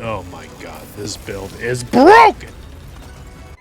Oh my god, this build is broken!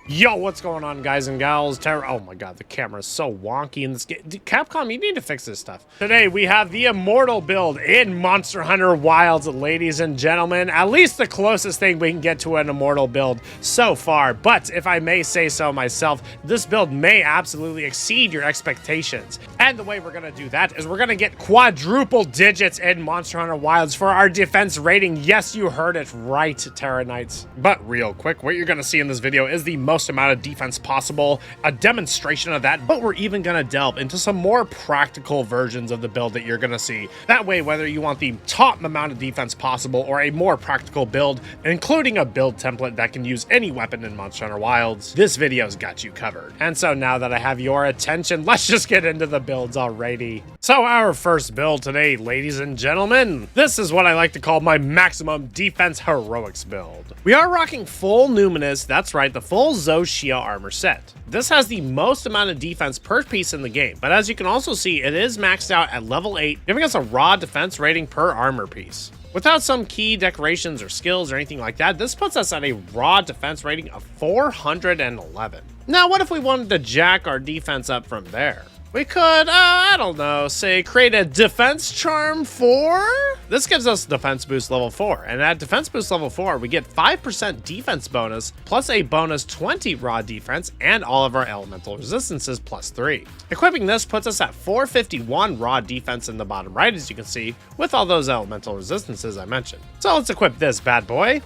Yo, what's going on, guys and gals? Oh my god, the camera is so wonky in this game. Capcom, you need to fix this stuff. Today, we have the Immortal build in Monster Hunter Wilds, ladies and gentlemen. At least the closest thing we can get to an Immortal build so far. But if I may say so myself, this build may absolutely exceed your expectations. And the way we're going to do that is we're going to get quadruple digits in Monster Hunter Wilds for our defense rating. Yes, you heard it right, Terra Knights. But real quick, what you're going to see in this video is the most amount of defense possible, a demonstration of that, but we're even going to delve into some more practical versions of the build that you're going to see. That way, whether you want the top amount of defense possible or a more practical build, including a build template that can use any weapon in Monster Hunter Wilds, this video's got you covered. And so now that I have your attention, let's just get into the builds already. So our first build today, ladies and gentlemen, this is what I like to call my maximum defense heroics build. We are rocking full Numinous, that's right, the full Zoshia armor set. This has the most amount of defense per piece in the game, but as you can also see, it is maxed out at level 8, giving us a raw defense rating per armor piece. Without some key decorations or skills or anything like that, this puts us at a raw defense rating of 411. Now, what if we wanted to jack our defense up from there? We could, I don't know, say create a defense charm 4? This gives us defense boost level 4, and at defense boost level 4, we get 5% defense bonus, plus a bonus 20 raw defense, and all of our elemental resistances plus 3. Equipping this puts us at 451 raw defense in the bottom right, as you can see, with all those elemental resistances I mentioned. So let's equip this bad boy.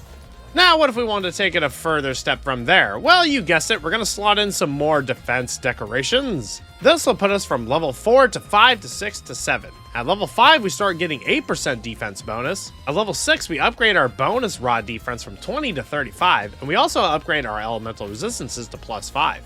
Now, what if we wanted to take it a further step from there? Well, you guessed it, we're going to slot in some more defense decorations. This will put us from level 4 to 5 to 6 to 7. At level 5, we start getting 8% defense bonus. At level 6, we upgrade our bonus raw defense from 20 to 35, and we also upgrade our elemental resistances to plus 5.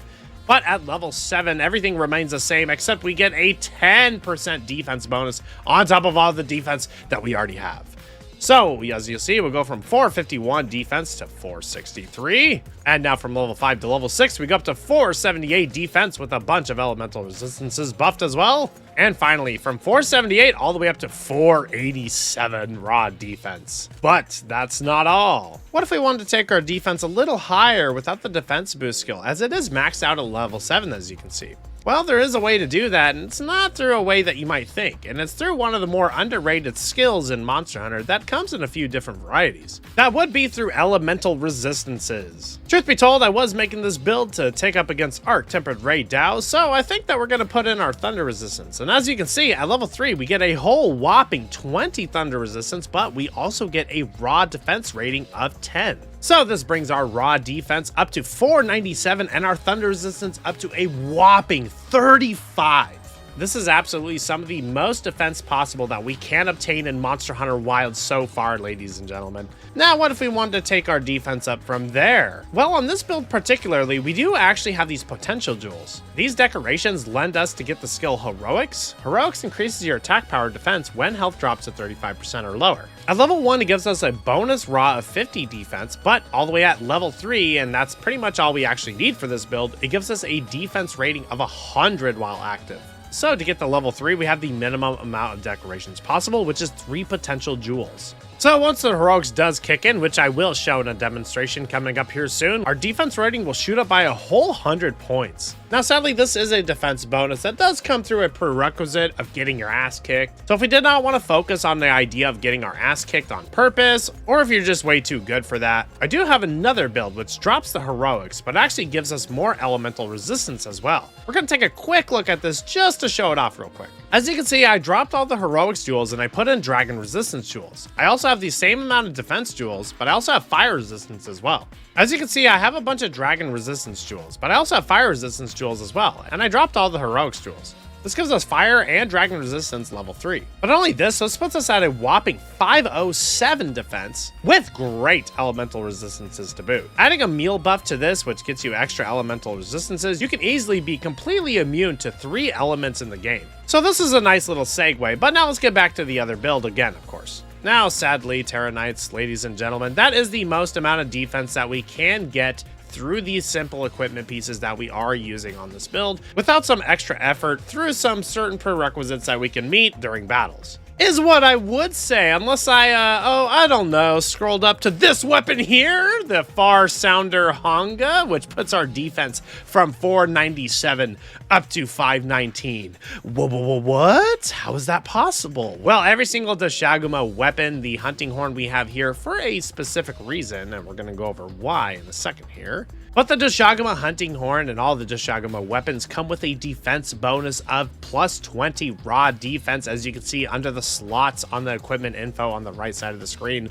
But at level 7, everything remains the same, except we get a 10% defense bonus on top of all the defense that we already have. So, as you see, we'll go from 451 defense to 463. And now from level 5 to level 6, we go up to 478 defense with a bunch of elemental resistances buffed as well. And finally, from 478 all the way up to 487 raw defense. But that's not all. What if we wanted to take our defense a little higher without the defense boost skill, as it is maxed out at level 7, as you can see? Well, there is a way to do that, and it's not through a way that you might think, and it's through one of the more underrated skills in Monster Hunter that comes in a few different varieties. That would be through elemental resistances. Truth be told, I was making this build to take up against Arc-Tempered Ray Dao, so I think that we're going to put in our Thunder Resistance. And as you can see, at level 3, we get a whole whopping 20 Thunder Resistance, but we also get a raw defense rating of 10. So this brings our raw defense up to 497 and our thunder resistance up to a whopping 35. This is absolutely some of the most defense possible that we can obtain in Monster Hunter Wilds so far, ladies and gentlemen. Now, what if we wanted to take our defense up from there? Well, on this build particularly, we do actually have these potential jewels. These decorations lend us to get the skill Heroics. Heroics increases your attack power defense when health drops to 35% or lower. At level 1, it gives us a bonus raw of 50 defense, but all the way at level 3, and that's pretty much all we actually need for this build, it gives us a defense rating of 100 while active. So to get to level 3, we have the minimum amount of decorations possible, which is 3 potential jewels. So once the heroics does kick in, which I will show in a demonstration coming up here soon, our defense rating will shoot up by a whole 100 points. Now sadly, this is a defense bonus that does come through a prerequisite of getting your ass kicked. So if we did not want to focus on the idea of getting our ass kicked on purpose, or if you're just way too good for that, I do have another build which drops the heroics, but actually gives us more elemental resistance as well. We're going to take a quick look at this just to show it off real quick. As you can see, I dropped all the heroics jewels and I put in dragon resistance jewels. I also have the same amount of defense jewels, but I also have fire resistance as well. As you can see, I have a bunch of dragon resistance jewels, but I also have fire resistance jewels as well, and I dropped all the heroics jewels. This gives us fire and dragon resistance level 3. But not only this puts us at a whopping 507 defense with great elemental resistances to boot. Adding a meal buff to this, which gets you extra elemental resistances, you can easily be completely immune to 3 elements in the game. So this is a nice little segue, but now let's get back to the other build again, of course. Now, sadly, Terra Knights, ladies and gentlemen, that is the most amount of defense that we can get through these simple equipment pieces that we are using on this build without some extra effort through some certain prerequisites that we can meet during battles. is what I would say, unless I don't know, scrolled up to this weapon here, the Far Sounder Honga, which puts our defense from 497 up to 519. What? How is that possible? Well, every single Dashaguma weapon, the hunting horn we have here for a specific reason, and we're going to go over why in a second here. But the Dashaguma hunting horn and all the Dashaguma weapons come with a defense bonus of plus 20 raw defense, as you can see under the slots on the equipment info on the right side of the screen.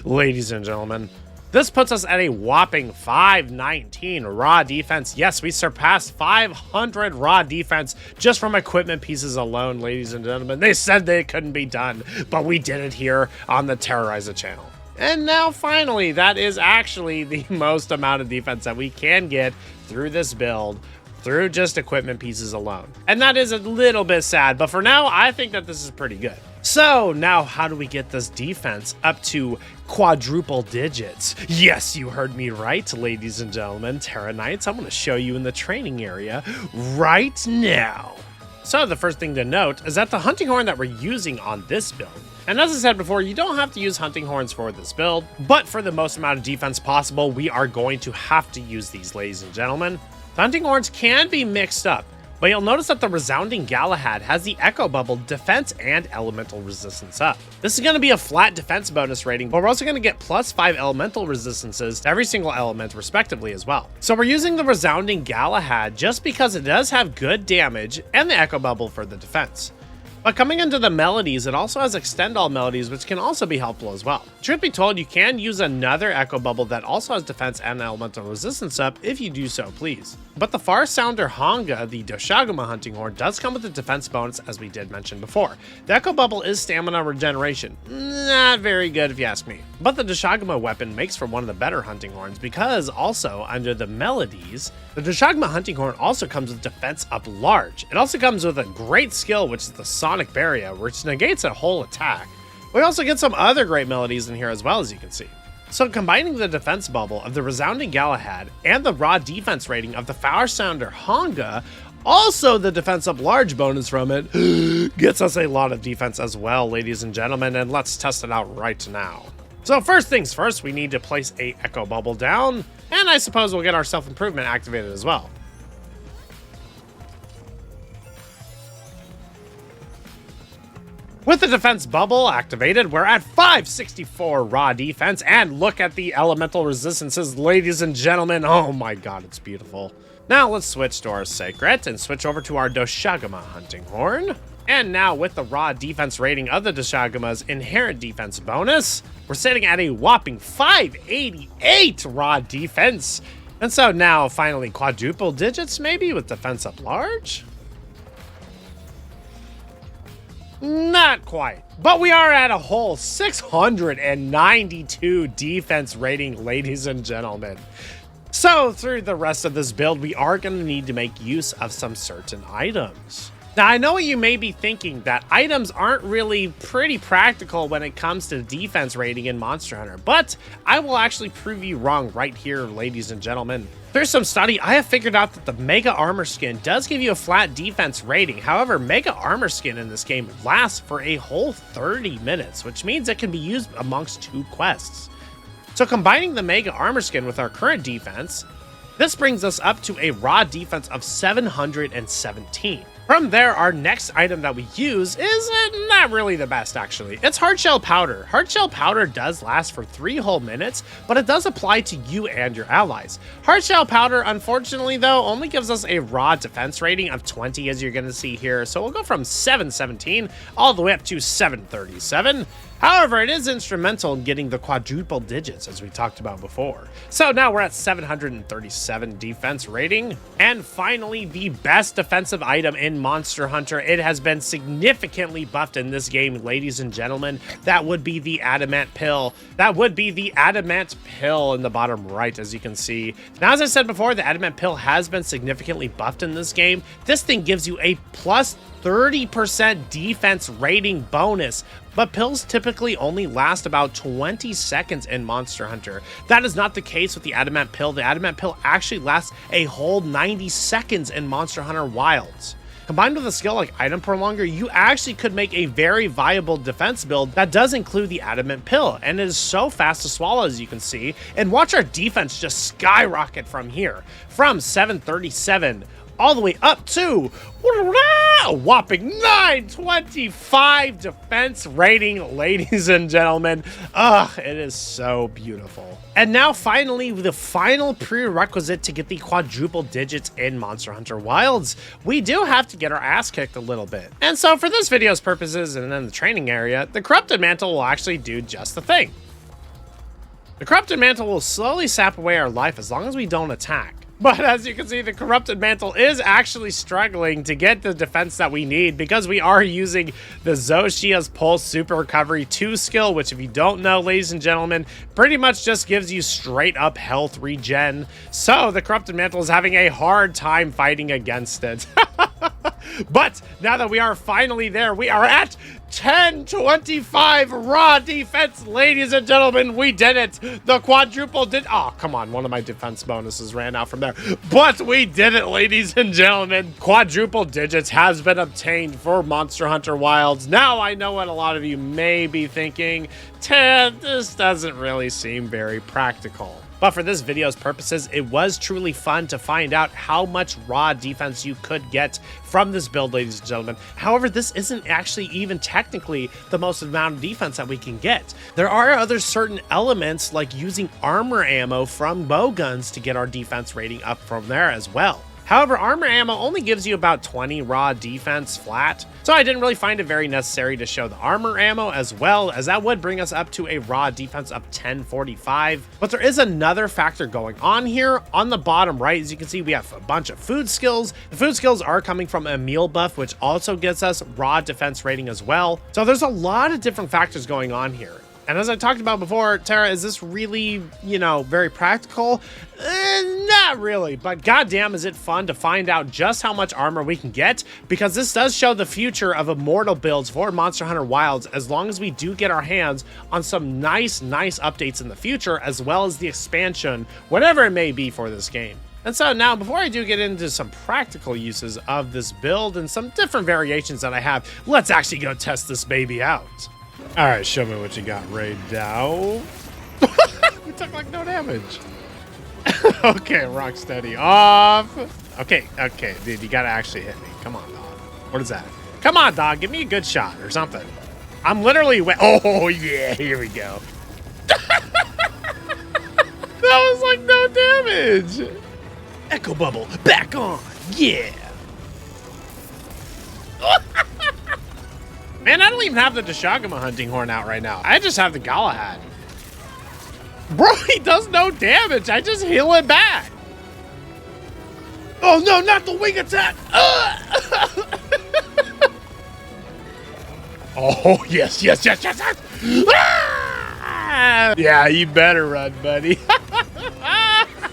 Ladies and gentlemen, this puts us at a whopping 519 raw defense. Yes, we surpassed 500 raw defense just from equipment pieces alone, ladies and gentlemen. They said they couldn't be done, but we did it here on the Terrorizer channel. And now finally, that is actually the most amount of defense that we can get through this build, through just equipment pieces alone. And that is a little bit sad, but for now, I think that this is pretty good. So now how do we get this defense up to quadruple digits? Yes, you heard me right, ladies and gentlemen, Terra Knights. I'm going to show you in the training area right now. So the first thing to note is that the hunting horn that we're using on this build, and as I said before, you don't have to use hunting horns for this build, but for the most amount of defense possible, we are going to have to use these, ladies and gentlemen. The hunting horns can be mixed up, but you'll notice that the Resounding Galahad has the Echo Bubble defense and elemental resistance up. This is going to be a flat defense bonus rating, but we're also going to get plus 5 elemental resistances to every single element respectively as well. So we're using the Resounding Galahad just because it does have good damage and the Echo Bubble for the defense. But coming into the melodies, it also has extend all melodies, which can also be helpful as well. Truth be told, you can use another Echo Bubble that also has defense and elemental resistance up if you do so please. But the Far Sounder Honga, the Dashaguma hunting horn, does come with a defense bonus, as we did mention before. The Echo Bubble is stamina regeneration. Not very good if you ask me. But the Dashaguma weapon makes for one of the better hunting horns because also under the melodies, the Dashaguma hunting horn also comes with defense up large. It also comes with a great skill, which is the Sonic Barrier, which negates a whole attack. We also get some other great melodies in here as well, as you can see. So combining the defense bubble of the Resounding Galahad and the raw defense rating of the Far Sounder Honga, also the defense up large bonus from it, gets us a lot of defense as well, ladies and gentlemen, and let's test it out right now. So first things first, we need to place a Echo Bubble down, and I suppose we'll get our self-improvement activated as well. With the defense bubble activated, we're at 564 raw defense, and look at the elemental resistances, ladies and gentlemen. Oh my god, it's beautiful. Now let's switch to our Sacred and switch over to our Dashaguma hunting horn. And now with the raw defense rating of the Dashaguma's inherent defense bonus, we're sitting at a whopping 588 raw defense. And so now finally quadruple digits maybe with defense up large? Not quite, but we are at a whole 692 defense rating, ladies and gentlemen. So through the rest of this build, we are going to need to make use of some certain items. Now, I know what you may be thinking, that items aren't really pretty practical when it comes to defense rating in Monster Hunter, but I will actually prove you wrong right here, ladies and gentlemen. Through some study, I have figured out that the Mega Armor Skin does give you a flat defense rating. However, Mega Armor Skin in this game lasts for a whole 30 minutes, which means it can be used amongst 2 quests. So combining the Mega Armor Skin with our current defense, this brings us up to a raw defense of 717. From there, our next item that we use is not really the best, actually. It's Hardshell Powder. Hardshell Powder does last for 3 whole minutes, but it does apply to you and your allies. Hardshell Powder, unfortunately, though, only gives us a raw defense rating of 20, as you're going to see here. So we'll go from 717 all the way up to 737. However, it is instrumental in getting the quadruple digits, as we talked about before. So now we're at 737 defense rating. And finally, the best defensive item in Monster Hunter. It has been significantly buffed in this game, ladies and gentlemen. That would be the Adamant Pill. That would be the Adamant Pill in the bottom right, as you can see. Now, as I said before, the Adamant Pill has been significantly buffed in this game. This thing gives you a plus 30% defense rating bonus, but pills typically only last about 20 seconds in Monster Hunter. That is not the case with the Adamant Pill. The Adamant Pill actually lasts a whole 90 seconds in Monster Hunter Wilds. Combined with a skill like Item Prolonger, you actually could make a very viable defense build that does include the Adamant Pill, and it is so fast to swallow, as you can see. And watch our defense just skyrocket from here, from 737 all the way up to a whopping 925 defense rating, ladies and gentlemen. Ugh, it is so beautiful. And now finally, the final prerequisite to get the quadruple digits in Monster Hunter Wilds, we do have to get our ass kicked a little bit. And so for this video's purposes and in the training area, the Corrupted Mantle will actually do just the thing. The Corrupted Mantle will slowly sap away our life as long as we don't attack. But as you can see, the Corrupted Mantle is actually struggling to get the defense that we need because we are using the Zoshia's Pulse Super Recovery 2 skill, which if you don't know, ladies and gentlemen, pretty much just gives you straight up health regen. So the Corrupted Mantle is having a hard time fighting against it. But now that we are finally there, we are at 1025 raw defense, ladies and gentlemen. We did it. The quadruple did. Oh, come on. One of my defense bonuses ran out from there. But we did it, ladies and gentlemen. Quadruple digits has been obtained for Monster Hunter Wilds. Now I know what a lot of you may be thinking. Ted, this doesn't really seem very practical. But for this video's purposes, it was truly fun to find out how much raw defense you could get from this build, ladies and gentlemen. However, this isn't actually even technically the most amount of defense that we can get. There are other certain elements like using armor ammo from bow guns to get our defense rating up from there as well. However, armor ammo only gives you about 20 raw defense flat, so I didn't really find it very necessary to show the armor ammo as well, as that would bring us up to a raw defense of 1045. But there is another factor going on here. On the bottom right, as you can see, we have a bunch of food skills. The food skills are coming from a meal buff, which also gets us raw defense rating as well. So there's a lot of different factors going on here. And as I talked about before, Tara, is this really, very practical? Not really, but goddamn is it fun to find out just how much armor we can get, because this does show the future of immortal builds for Monster Hunter Wilds, as long as we do get our hands on some nice updates in the future, as well as the expansion, whatever it may be for this game. And so now, before I do get into some practical uses of this build and some different variations that I have, let's actually go test this baby out. All right, show me what you got, Ray Dow. We took like no damage. Okay, Rocksteady off. Okay, dude, you gotta actually hit me. Come on, dog. What is that? Come on, dog, give me a good shot or something. I'm literally oh yeah, here we go. That was like no damage. Echo Bubble, back on, yeah. Man, I don't even have the Deshagama hunting horn out right now. I just have the Galahad. Bro, he does no damage. I just heal it back. Oh no, not the wing attack. Oh, yes. Ah! Yeah, you better run, buddy.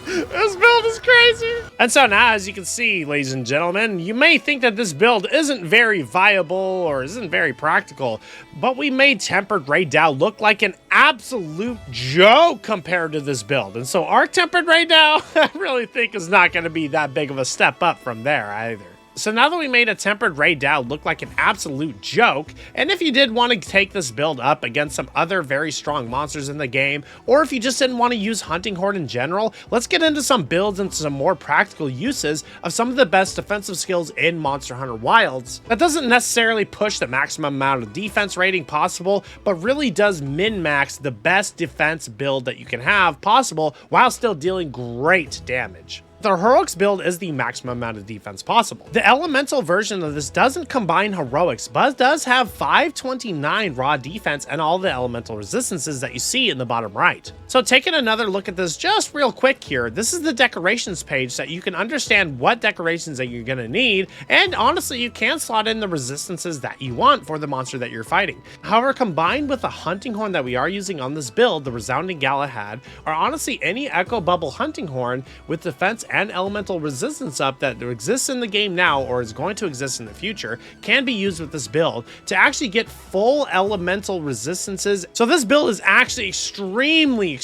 This build is crazy. And so now, as you can see, ladies and gentlemen, you may think that this build isn't very viable or isn't very practical, but we made Tempered Ray Dow look like an absolute joke compared to this build. And so our Tempered Ray Dow, I really think is not going to be that big of a step up from there either. So now that we made a Tempered Ray Dow look like an absolute joke, and if you did want to take this build up against some other very strong monsters in the game, or if you just didn't want to use Hunting Horn in general, let's get into some builds and some more practical uses of some of the best defensive skills in Monster Hunter Wilds. That doesn't necessarily push the maximum amount of defense rating possible, but really does min-max the best defense build that you can have possible while still dealing great damage. The Heroics build is the maximum amount of defense possible. The Elemental version of this doesn't combine Heroics, but does have 529 raw defense and all the elemental resistances that you see in the bottom right. So taking another look at this just real quick here, this is the decorations page so that you can understand what decorations that you're gonna need, and honestly, you can slot in the resistances that you want for the monster that you're fighting. However, combined with the Hunting Horn that we are using on this build, the Resounding Galahad, or honestly any Echo Bubble Hunting Horn with defense and elemental resistance up that exists in the game now or is going to exist in the future can be used with this build to actually get full elemental resistances. So this build is actually extremely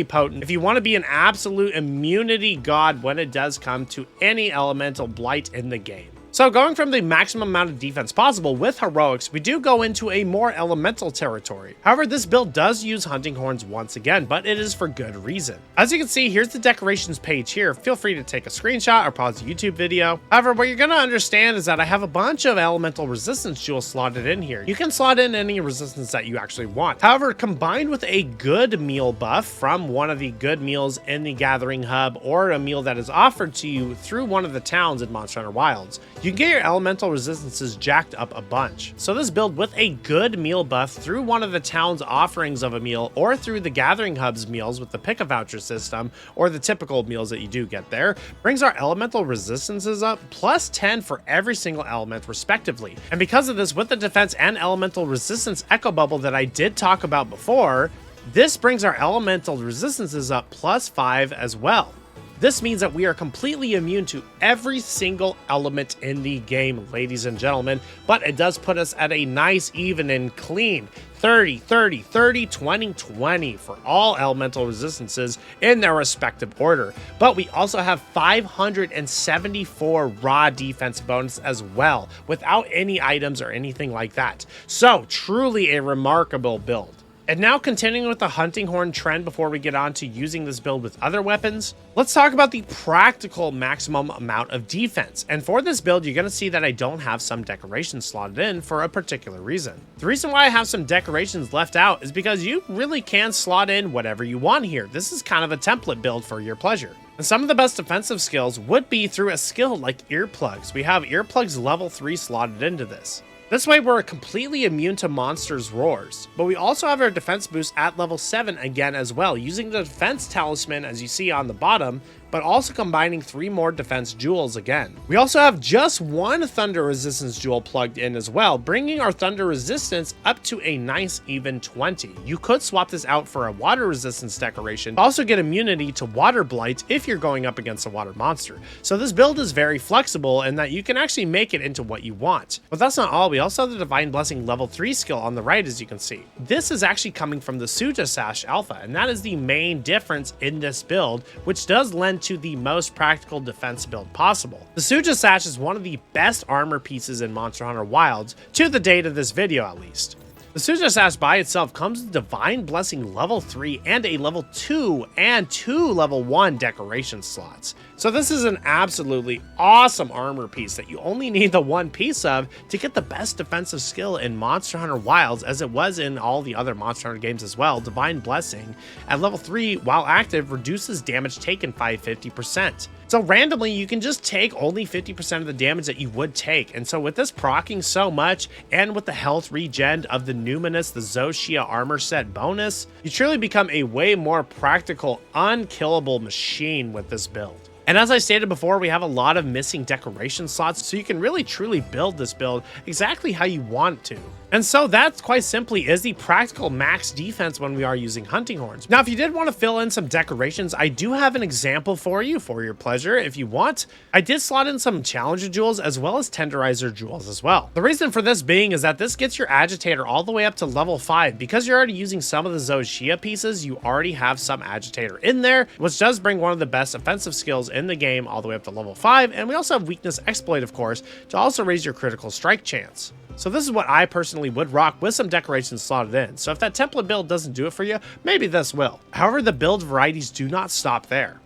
potent if you want to be an absolute immunity god when it does come to any elemental blight in the game. So So going from the maximum amount of defense possible with heroics, we do go into a more elemental territory. However, this build does use hunting horns once again, but it is for good reason. As you can see, here's the decorations page here. Feel free to take a screenshot or pause the YouTube video. However, what you're going to understand is that I have a bunch of elemental resistance jewels slotted in here. You can slot in any resistance that you actually want. However, combined with a good meal buff from one of the good meals in the Gathering Hub or a meal that is offered to you through one of the towns in Monster Hunter Wilds, you can get your elemental resistances jacked up a bunch. So this build with a good meal buff through one of the town's offerings of a meal or through the Gathering Hub's meals with the pick a voucher system or the typical meals that you do get there brings our elemental resistances up plus 10 for every single element respectively. And because of this, with the defense and elemental resistance echo bubble that I did talk about before, this brings our elemental resistances up plus 5 as well. This means that we are completely immune to every single element in the game, ladies and gentlemen, but it does put us at a nice, even, and clean 30, 30, 30, 20, 20 for all elemental resistances in their respective order. But we also have 574 raw defense bonus as well, without any items or anything like that. So, truly a remarkable build. And now continuing with the hunting horn trend before we get on to using this build with other weapons, let's talk about the practical maximum amount of defense. And for this build, you're going to see that I don't have some decorations slotted in for a particular reason. The reason why I have some decorations left out is because you really can slot in whatever you want here. This is kind of a template build for your pleasure. And some of the best defensive skills would be through a skill like earplugs. We have earplugs level 3 slotted into this. This way we're completely immune to monsters' roars, but we also have our defense boost at level 7 again as well, using the defense talisman as you see on the bottom, but also combining 3 more defense jewels again. We also have just 1 thunder resistance jewel plugged in as well, bringing our thunder resistance up to a nice even 20. You could swap this out for a water resistance decoration, also get immunity to water blight if you're going up against a water monster. So this build is very flexible in that you can actually make it into what you want. But that's not all, we also have the Divine Blessing level 3 skill on the right as you can see. This is actually coming from the Suja Sash Alpha, and that is the main difference in this build, which does lend to the most practical defense build possible. The Suja Sash is one of the best armor pieces in Monster Hunter Wilds, to the date of this video at least. The Suja Sash by itself comes with Divine Blessing level 3 and a level 2 and 2 level 1 decoration slots. So this is an absolutely awesome armor piece that you only need the one piece of to get the best defensive skill in Monster Hunter Wilds, as it was in all the other Monster Hunter games as well. Divine Blessing at level 3, while active, reduces damage taken by 50%. So randomly, you can just take only 50% of the damage that you would take. And so with this proccing so much, and with the health regen of the Numinous, the Zoshia armor set bonus, you truly become a way more practical, unkillable machine with this build. And as I stated before, we have a lot of missing decoration slots, so you can really truly build this build exactly how you want to. And so that quite simply is the practical max defense when we are using hunting horns. Now, if you did want to fill in some decorations, I do have an example for you for your pleasure if you want. I did slot in some Challenger jewels as well as Tenderizer jewels as well. The reason for this being is that this gets your Agitator all the way up to level 5. Because you're already using some of the Zoshia pieces, you already have some Agitator in there, which does bring one of the best offensive skills in the game all the way up to level 5. And we also have Weakness Exploit, of course, to also raise your critical strike chance. So this is what I personally would rock with some decorations slotted in. So if that template build doesn't do it for you, maybe this will. However, the build varieties do not stop there.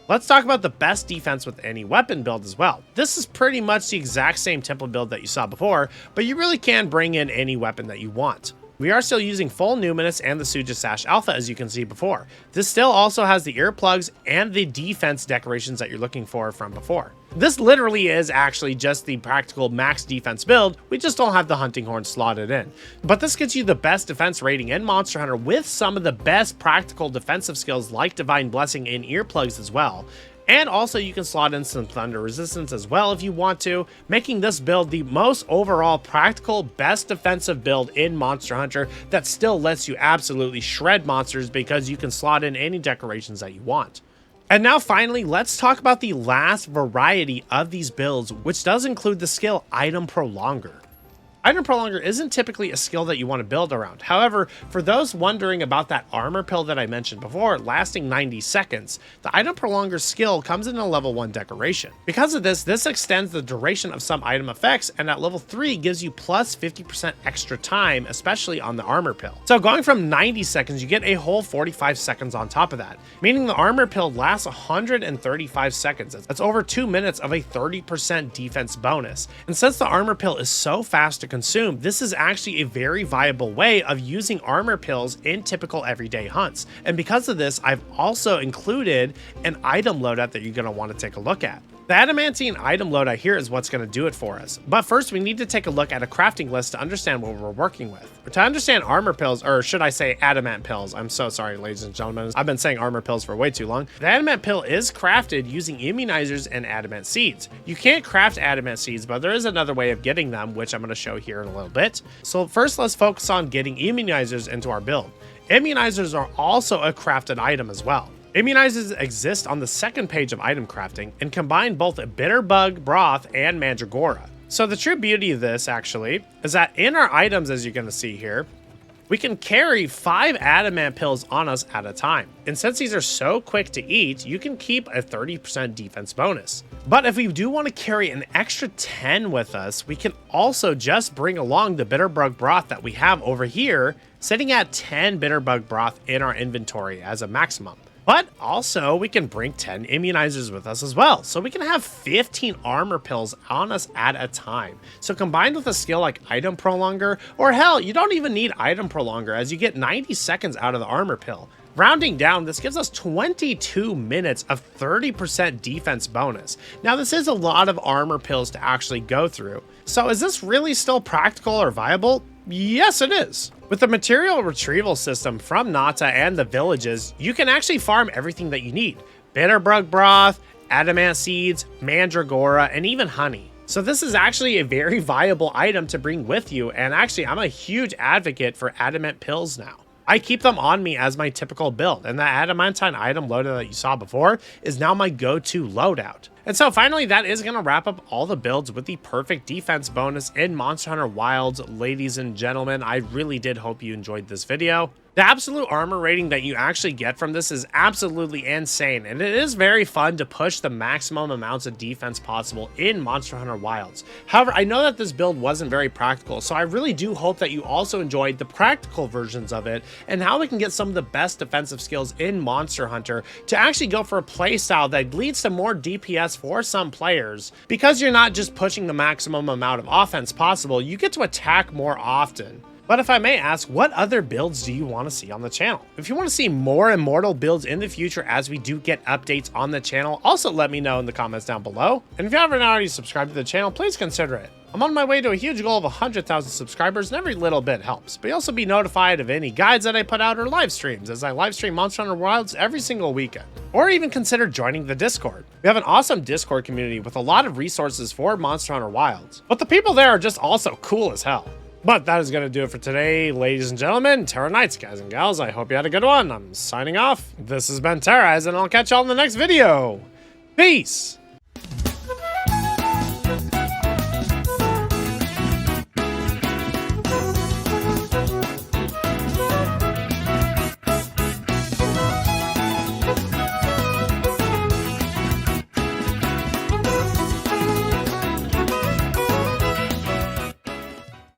Let's talk about the best defense with any weapon build as well. This is pretty much the exact same template build that you saw before, but you really can bring in any weapon that you want. We are still using full Numinous and the Suja Sash Alpha, as you can see before. This still also has the earplugs and the defense decorations that you're looking for from before. This literally is actually just the practical max defense build, we just don't have the hunting horn slotted in. But this gets you the best defense rating in Monster Hunter with some of the best practical defensive skills like Divine Blessing and earplugs as well. And also you can slot in some thunder resistance as well if you want to, making this build the most overall practical, best defensive build in Monster Hunter that still lets you absolutely shred monsters because you can slot in any decorations that you want. And now finally, let's talk about the last variety of these builds, which does include the skill Item Prolonger. Item Prolonger isn't typically a skill that you want to build around. However, for those wondering about that armor pill that I mentioned before, lasting 90 seconds, the Item Prolonger skill comes in a level 1 decoration. Because of this extends the duration of some item effects, and at level 3 gives you plus 50% extra time, especially on the armor pill. So going from 90 seconds, you get a whole 45 seconds on top of that, meaning the armor pill lasts 135 seconds. That's over 2 minutes of a 30% defense bonus. And since the armor pill is so fast to consume, this is actually a very viable way of using armor pills in typical everyday hunts. And because of this, I've also included an item loadout that you're going to want to take a look at. The adamantine item loadout here is what's going to do it for us. But first, we need to take a look at a crafting list to understand what we're working with. To understand armor pills, or should I say adamant pills, I'm so sorry, ladies and gentlemen. I've been saying armor pills for way too long. The adamant pill is crafted using immunizers and adamant seeds. You can't craft adamant seeds, but there is another way of getting them, which I'm going to show here in a little bit. So first, let's focus on getting immunizers into our build. Immunizers are also a crafted item as well. Immunizers exist on the second page of item crafting and combine both a bitter bug broth and mandragora. So the true beauty of this actually is that in our items, as you're going to see here, we can carry 5 adamant pills on us at a time. And since these are so quick to eat, you can keep a 30% defense bonus. But if we do want to carry an extra 10 with us, we can also just bring along the bitter bug broth that we have over here, sitting at 10 bitter bug broth in our inventory as a maximum. But also, we can bring 10 immunizers with us as well. So we can have 15 armor pills on us at a time. So combined with a skill like Item Prolonger, or hell, you don't even need Item Prolonger as you get 90 seconds out of the armor pill. Rounding down, this gives us 22 minutes of 30% defense bonus. Now, this is a lot of armor pills to actually go through. So is this really still practical or viable? Yes, it is. With the material retrieval system from Nata and the villages, you can actually farm everything that you need. Bitter bug broth, adamant seeds, mandragora, and even honey. So this is actually a very viable item to bring with you, and actually I'm a huge advocate for adamant pills now. I keep them on me as my typical build, and the adamantine item loadout that you saw before is now my go-to loadout. And so finally, that is going to wrap up all the builds with the perfect defense bonus in Monster Hunter Wilds. Ladies and gentlemen, I really did hope you enjoyed this video. The absolute armor rating that you actually get from this is absolutely insane, and it is very fun to push the maximum amounts of defense possible in Monster Hunter Wilds. However, I know that this build wasn't very practical, so I really do hope that you also enjoyed the practical versions of it and how we can get some of the best defensive skills in Monster Hunter to actually go for a playstyle that leads to more DPS for some players. Because you're not just pushing the maximum amount of offense possible, you get to attack more often. But if I may ask, what other builds do you want to see on the channel? If you want to see more Immortal builds in the future as we do get updates on the channel, also let me know in the comments down below. And if you haven't already subscribed to the channel, please consider it. I'm on my way to a huge goal of 100,000 subscribers, and every little bit helps. But you'll also be notified of any guides that I put out or live streams, as I live stream Monster Hunter Wilds every single weekend. Or even consider joining the Discord. We have an awesome Discord community with a lot of resources for Monster Hunter Wilds. But the people there are just also cool as hell. But that is going to do it for today, ladies and gentlemen, Terra Knights, guys and gals. I hope you had a good one. I'm signing off. This has been Terra, and I'll catch y'all in the next video. Peace!